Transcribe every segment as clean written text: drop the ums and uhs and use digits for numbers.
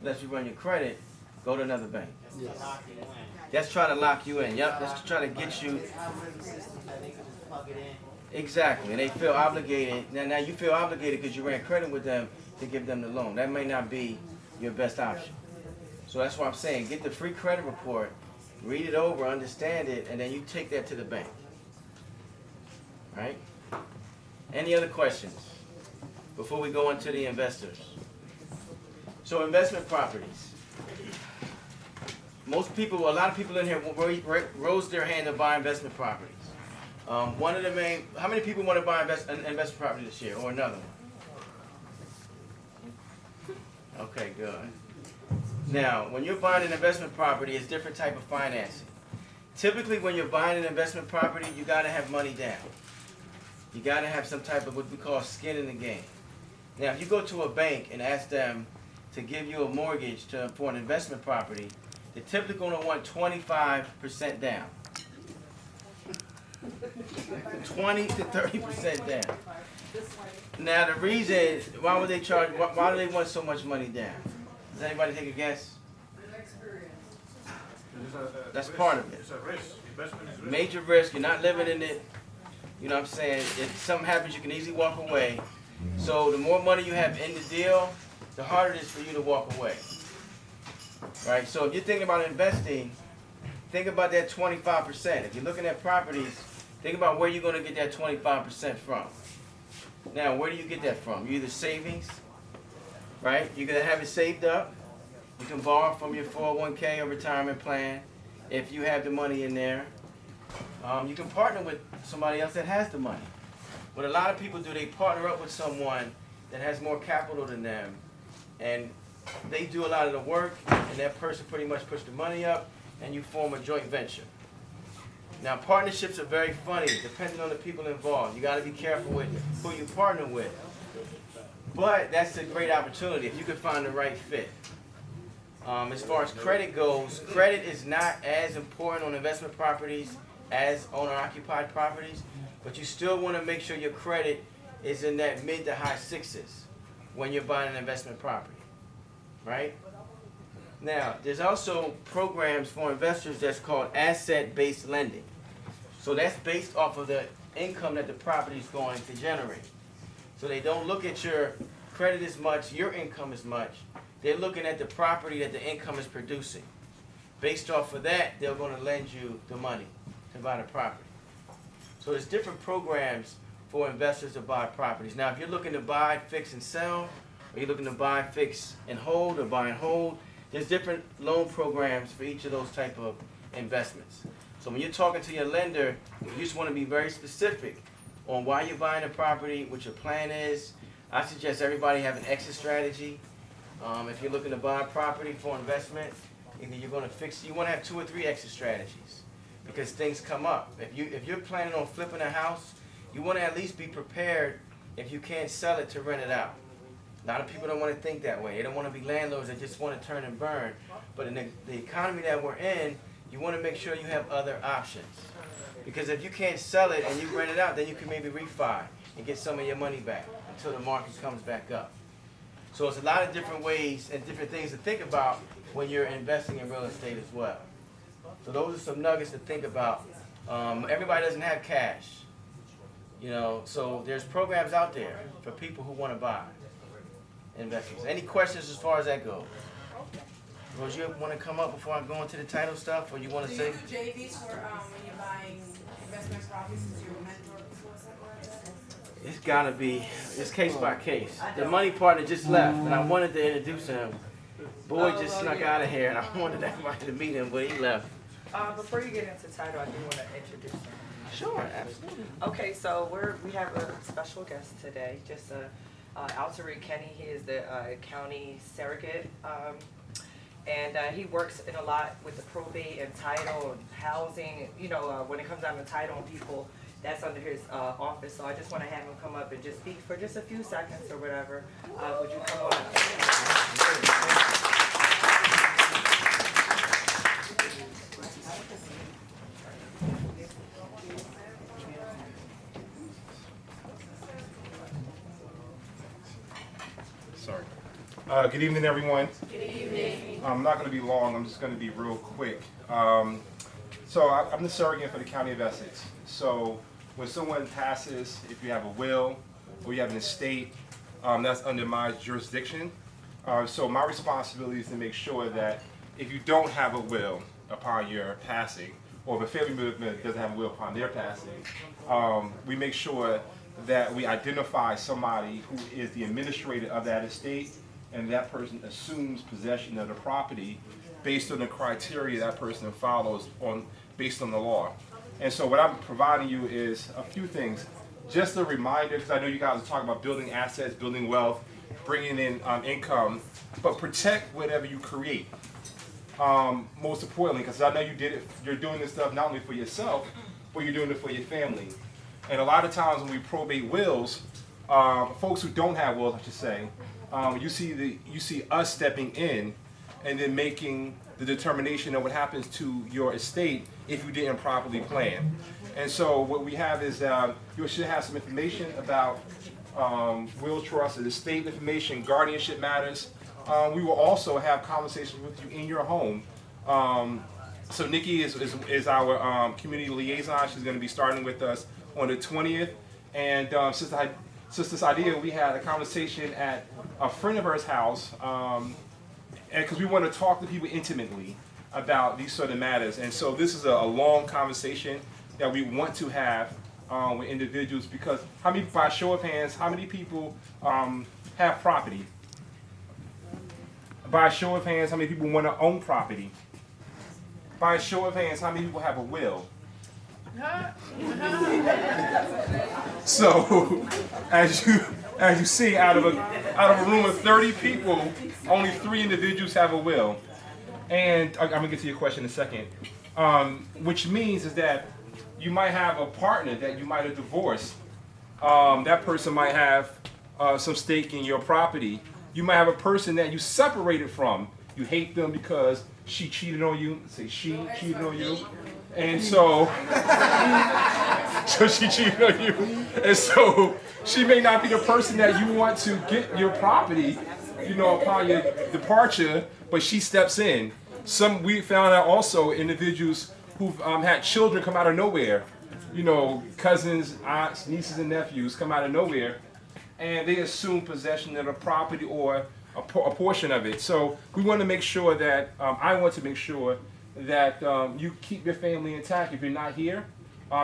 Unless you run your credit, go to another bank. Yes. That's trying to lock you in. Yep, that's trying to get you. Exactly, and they feel obligated. Now you feel obligated because you ran credit with them to give them the loan. That may not be your best option. So that's why I'm saying get the free credit report, read it over, understand it, and then you take that to the bank. Right? Any other questions before we go into the investors? So investment properties. Most people, a lot of people in here rose their hand to buy investment properties. One of the main, how many people want to buy an investment property this year or another one? Okay, good. Now, when you're buying an investment property, it's different type of financing. Typically, when you're buying an investment property, you got to have money down. You got to have some type of what we call skin in the game. Now, if you go to a bank and ask them to give you a mortgage for an investment property, they're typically going to want 25% down. 20 to 30% down. Now, the reason, why would they charge, why do they want so much money down? Does anybody take a guess? That's part of it. It's a risk. Investment is risk. Major risk. You're not living in it. You know what I'm saying? If something happens, you can easily walk away. So the more money you have in the deal, the harder it is for you to walk away. Right? So if you're thinking about investing, think about that 25%. If you're looking at properties, think about where you're going to get that 25% from. Now, where do you get that from? You're either savings, right? You're going to have it saved up. You can borrow from your 401k or retirement plan if you have the money in there. You can partner with somebody else that has the money. What a lot of people do, they partner up with someone that has more capital than them, and they do a lot of the work, and that person pretty much puts the money up, and you form a joint venture. Now, partnerships are very funny, depending on the people involved. You got to be careful with who you partner with. But that's a great opportunity if you can find the right fit. As far as credit goes, credit is not as important on investment properties as owner-occupied properties, but you still want to make sure your credit is in that mid to high sixes when you're buying an investment property, right? Now, there's also programs for investors that's called asset-based lending. So that's based off of the income that the property is going to generate. So they don't look at your credit as much, your income as much. They're looking at the property that the income is producing. Based off of that, they're going to lend you the money to buy the property. So there's different programs for investors to buy properties. Now, if you're looking to buy, fix, and sell, or you're looking to buy, fix, and hold, or buy and hold, there's different loan programs for each of those type of investments. So when you're talking to your lender, you just want to be very specific on why you're buying a property, what your plan is. I suggest everybody have an exit strategy. If you're looking to buy a property for investment, either you're going to fix, you want to have 2 or 3 exit strategies because things come up. If you're planning on flipping a house, you want to at least be prepared if you can't sell it to rent it out. A lot of people don't want to think that way. They don't want to be landlords that just want to turn and burn. But in the economy that we're in, you want to make sure you have other options. Because if you can't sell it and you rent it out, then you can maybe refi and get some of your money back until the market comes back up. So it's a lot of different ways and different things to think about when you're investing in real estate as well. So those are some nuggets to think about. Everybody doesn't have cash. You know, so there's programs out there for people who want to buy investments. Any questions as far as that goes? Rose, you want to come up before I go into the title stuff, or you want to say? Do you do JVs for when you're buying investment properties since you're a mentor before something like that? It's gotta be, it's case by case. The money partner just left, and I wanted to introduce him. Boy just snuck out of here, and I wanted everybody to meet him, but he left. Before you get into title, I do want to introduce him. Sure, absolutely. Okay, so we have a special guest today. Just Tariq Kenny. He is the county surrogate, and he works in a lot with the probate and title and housing. You know, when it comes down to title and people, that's under his office. So I just want to have him come up and just speak for just a few seconds or whatever. Would you come on up? Sorry. Good evening, everyone. Good evening. I'm not going to be long. I'm just going to be real quick. So I'm the surrogate for the County of Essex. So when someone passes, if you have a will or you have an estate, that's under my jurisdiction. So my responsibility is to make sure that if you don't have a will upon your passing, or if a family member doesn't have a will upon their passing, we make sure that we identify somebody who is the administrator of that estate, and that person assumes possession of the property based on the criteria that person follows based on the law. And so what I'm providing you is a few things. Just a reminder, because I know you guys are talking about building assets, building wealth, bringing in income, but protect whatever you create. Most importantly, because I know you're doing this stuff not only for yourself, but you're doing it for your family. And a lot of times when we probate wills, folks who don't have wills, I should say, you see us stepping in and then making the determination of what happens to your estate if you didn't properly plan. And so what we have is you should have some information about will trusts, estate information, guardianship matters. We will also have conversations with you in your home. So Nikki is our community liaison. She's going to be starting with us on the 20th. And since this idea, we had a conversation at a friend of hers' house, and because we want to talk to people intimately about these sort of matters. And so this is a long conversation that we want to have with individuals, because by show of hands, how many people have property? By a show of hands, how many people want to own property? By a show of hands, how many people have a will? So, as you see, out of a room of 30 people, only 3 individuals have a will. And I'm gonna get to your question in a second. Which means is that you might have a partner that you might have divorced. That person might have some stake in your property. You might have a person that you separated from. You hate them because she cheated on you. Say she cheated on you. And so she cheated on you. And so she may not be the person that you want to get your property, upon your departure, but she steps in. We found out also individuals who've had children come out of nowhere. Cousins, aunts, nieces, and nephews come out of nowhere, and they assume possession of the property or a portion of it. So we want to make sure that, I want to make sure that you keep your family intact. If you're not here,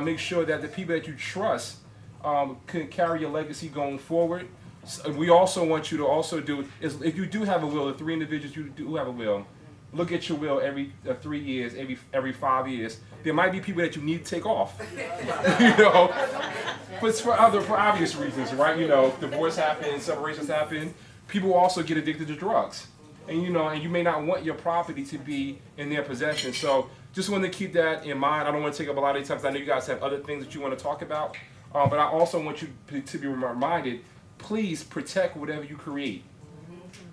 make sure that the people that you trust can carry your legacy going forward. So we also want you to also if you do have a will, the 3 individuals you do have a will, look at your will every 3 years, every 5 years. There might be people that you need to take off, but it's for obvious reasons, right? Divorce happens, separations happen. People also get addicted to drugs, and you may not want your property to be in their possession. So just want to keep that in mind. I don't want to take up a lot of your time, because I know you guys have other things that you want to talk about, but I also want you to be reminded, please protect whatever you create.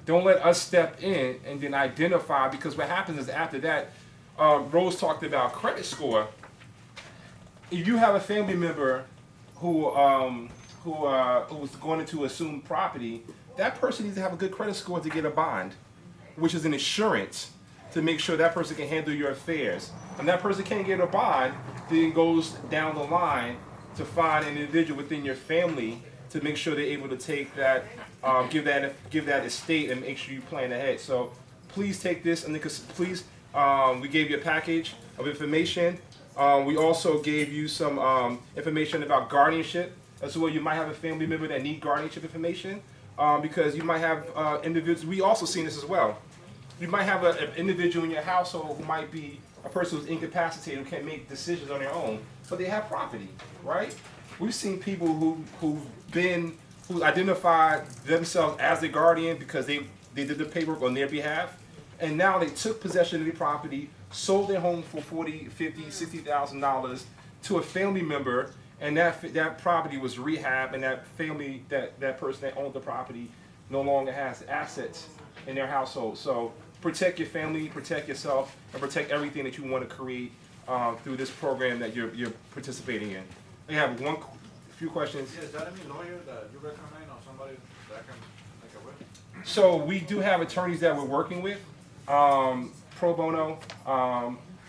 Don't let us step in and then identify, because what happens is after that, Rose talked about credit score. If you have a family member who was going to assume property, that person needs to have a good credit score to get a bond, which is an insurance to make sure that person can handle your affairs. And that person can't get a bond, then goes down the line to find an individual within your family to make sure they're able to take that, give that estate and make sure you plan ahead. So please take this, and please, we gave you a package of information. We also gave you some information about guardianship as well. You might have a family member that need guardianship information, because you might have individuals. We also seen this as well. You might have an individual in your household who might be a person who's incapacitated, who can't make decisions on their own, but they have property, right? We've seen people who identified themselves as the guardian because they did the paperwork on their behalf, and now they took possession of the property, sold their home for $40,000, $50,000, $60,000 to a family member, and that property was rehabbed, and that family, that person that owned the property no longer has assets in their household. So protect your family, protect yourself, and protect everything that you want to create through this program that you're participating in. I have few questions. Yeah, is that any lawyer that you recommend or somebody that can make a will? So we do have attorneys that we're working with. Pro bono.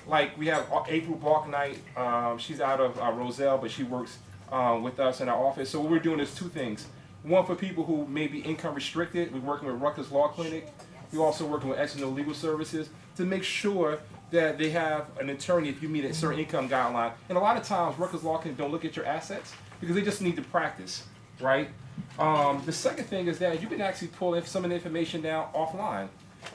Like we have April Bark Night. She's out of Roselle, but she works with us in our office. So what we're doing is two things. One, for people who may be income restricted, we're working with Rutgers Law Clinic. We're also working with Essex County Legal Services to make sure that they have an attorney if you meet a certain income guideline. And a lot of times, Rutgers Law Clinic don't look at your assets because they just need to practice, right? The second thing is that you can actually pull some of the information down offline.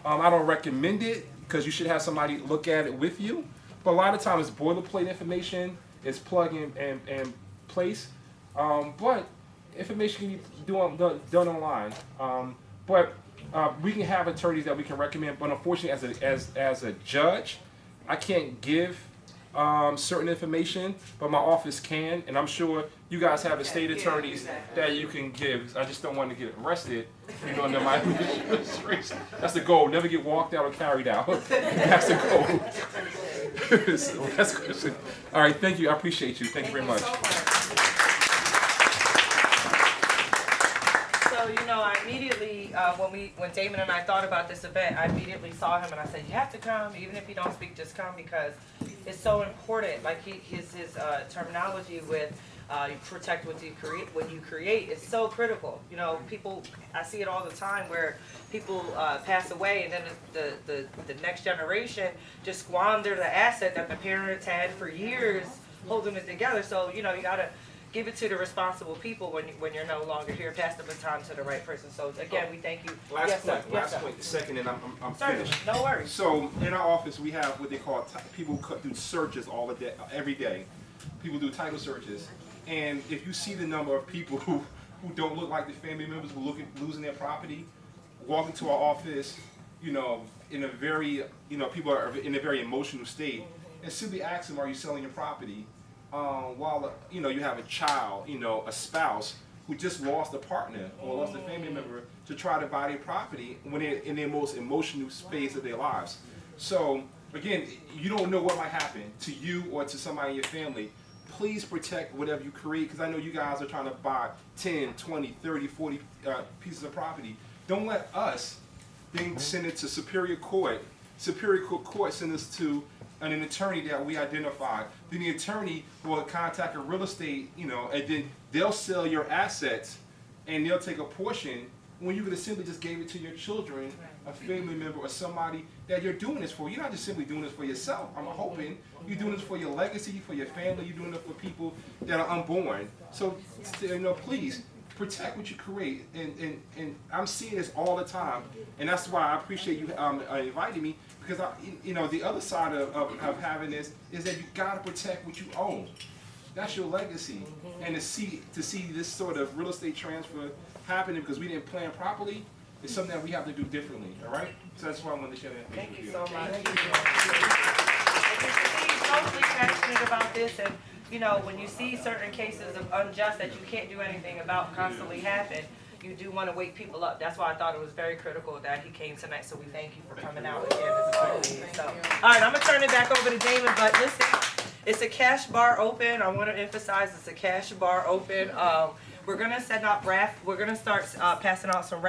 I don't recommend it because you should have somebody look at it with you. But a lot of times, it's boilerplate information. It's plug and place. But information can be done online. But we can have attorneys that we can recommend. But unfortunately, as a judge, I can't give certain information, but my office can, and I'm sure you guys have estate attorneys that you can give. I just don't want to get arrested, under my That's the goal. Never get walked out or carried out. That's the goal. So that's good. All right, thank you. I appreciate you. Thank you very much. So, I immediately, when Damon and I thought about this event, I immediately saw him and I said, you have to come, even if you don't speak, just come, because it's so important. Like his terminology with you protect what you create is so critical. People, I see it all the time where people pass away and then the next generation just squander the asset that the parents had for years holding it together. So, you gotta give it to the responsible people when you're no longer here. Pass the baton to the right person. So again, we thank you. Last point, the second, and I'm finished. No worries. So in our office, we have what they call people do searches every day. People do title searches, and if you see the number of people who don't look like the family members who losing their property, walk into our office, in a very people are in a very emotional state, and simply ask them, are you selling your property? While you have a child, a spouse who just lost a partner or lost a family member to try to buy their property when they're in their most emotional phase of their lives. So again, you don't know what might happen to you or to somebody in your family. Please protect whatever you create, because I know you guys are trying to buy 10, 20, 30, 40 pieces of property. Don't let us then send it to Superior Court. Superior Court send us to an attorney that we identified. Then the attorney will contact a real estate, and then they'll sell your assets and they'll take a portion when you could have simply just gave it to your children, a family member, or somebody that you're doing this for. You're not just simply doing this for yourself. I'm hoping you're doing this for your legacy, for your family. You're doing it for people that are unborn. So, please protect what you create. And I'm seeing this all the time, and that's why I appreciate you inviting me. Because the other side of having this is that you gotta protect what you own. That's your legacy. And to see this sort of real estate transfer happening because we didn't plan properly is something that we have to do differently. All right? So that's why I wanted to share that information with you. Thank you so much. He's totally passionate about this, and when you see certain cases of unjust that you can't do anything about constantly happen, you do want to wake people up. That's why I thought it was very critical that he came tonight. So we thank you for coming out again. So, all right, I'm gonna turn it back over to Damon. But listen, it's a cash bar open. I want to emphasize it's a cash bar open. We're gonna set up We're gonna start passing out some.